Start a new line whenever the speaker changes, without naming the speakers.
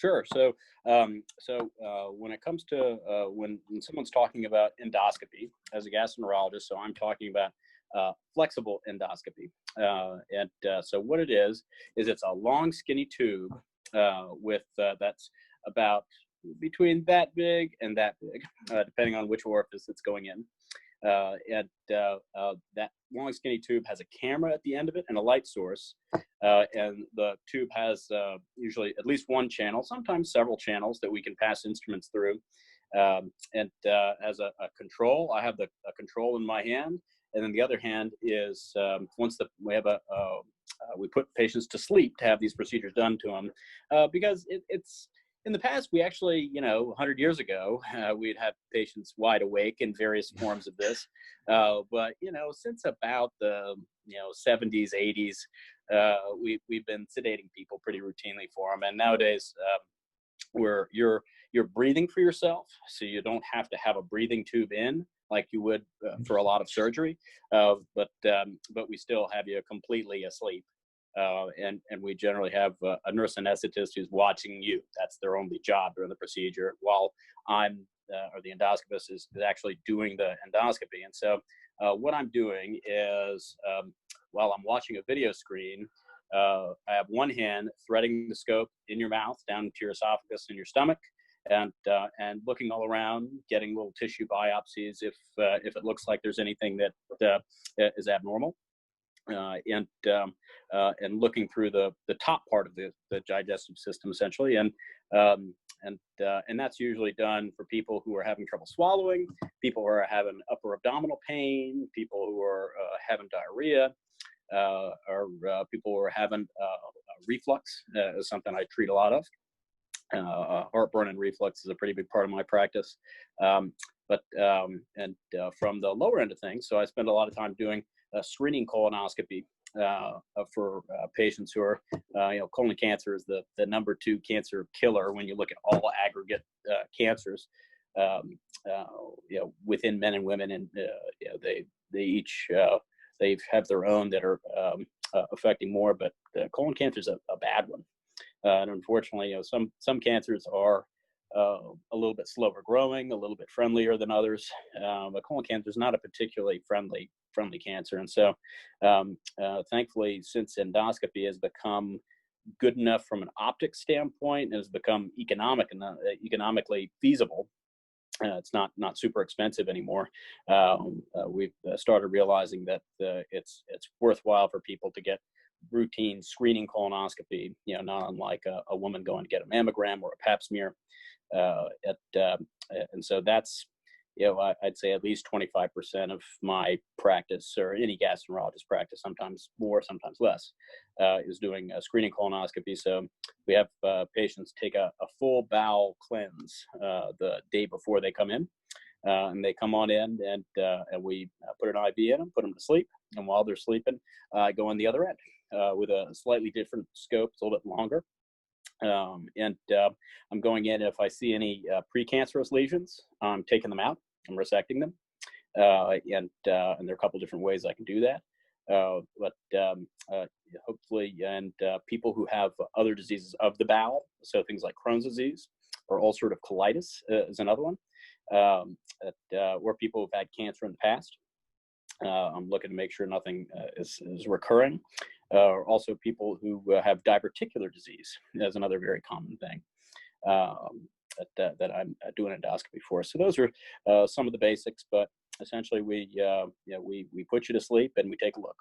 Sure. When it comes to when someone's talking about endoscopy as a gastroenterologist, so I'm talking about flexible endoscopy. So what it is it's a long, skinny tube with that's about between that big and that big, depending on which orifice it's going in. That long skinny tube has a camera at the end of it and a light source, and the tube has usually at least one channel, sometimes several channels that we can pass instruments through, as a control. I have a control in my hand, and then the other hand is we put patients to sleep to have these procedures done to them, because it's in the past, we actually, 100 years ago, we'd have patients wide awake in various forms of this. But since about the, 70s, 80s, we've been sedating people pretty routinely for them. And nowadays, where you're breathing for yourself, so you don't have to have a breathing tube in like you would for a lot of surgery. But we still have you completely asleep. And we generally have a nurse anesthetist who's watching you. That's their only job during the procedure, while or the endoscopist is actually doing the endoscopy. And so what I'm doing is, while I'm watching a video screen, I have one hand threading the scope in your mouth down into your esophagus and your stomach, and looking all around, getting little tissue biopsies if it looks like there's anything that is abnormal. And looking through the top part of the digestive system, essentially, and that's usually done for people who are having trouble swallowing, people who are having upper abdominal pain, people who are having diarrhea, or people who are having reflux. Is something I treat a lot of. Heartburn and reflux is a pretty big part of my practice. From the lower end of things, so I spend a lot of time doing a screening colonoscopy for patients who are, colon cancer is the number 2 cancer killer when you look at all aggregate cancers, within men and women, and they each they have their own that are affecting more, but colon cancer is a bad one, and unfortunately, some cancers are a little bit slower growing, a little bit friendlier than others, but colon cancer is not a particularly friendly cancer. And so thankfully, since endoscopy has become good enough from an optics standpoint, has become economically feasible, it's not super expensive anymore. We've started realizing that it's worthwhile for people to get routine screening colonoscopy, not unlike a woman going to get a mammogram or a pap smear. And so that's, I'd say at least 25% of my practice, or any gastroenterologist practice, sometimes more, sometimes less, is doing a screening colonoscopy. So we have patients take a full bowel cleanse the day before they come in, and they come on in, and we put an IV in them, put them to sleep, and while they're sleeping, I go on the other end with a slightly different scope. It's a little bit longer. I'm going in, if I see any precancerous lesions, I'm taking them out, I'm resecting them, and there are a couple different ways I can do that. Hopefully, and people who have other diseases of the bowel, so things like Crohn's disease or ulcerative colitis is another one, or people who've had cancer in the past. I'm looking to make sure nothing is recurring. Also, people who have diverticular disease is another very common thing that I'm doing endoscopy for. So those are some of the basics, but essentially we put you to sleep and we take a look.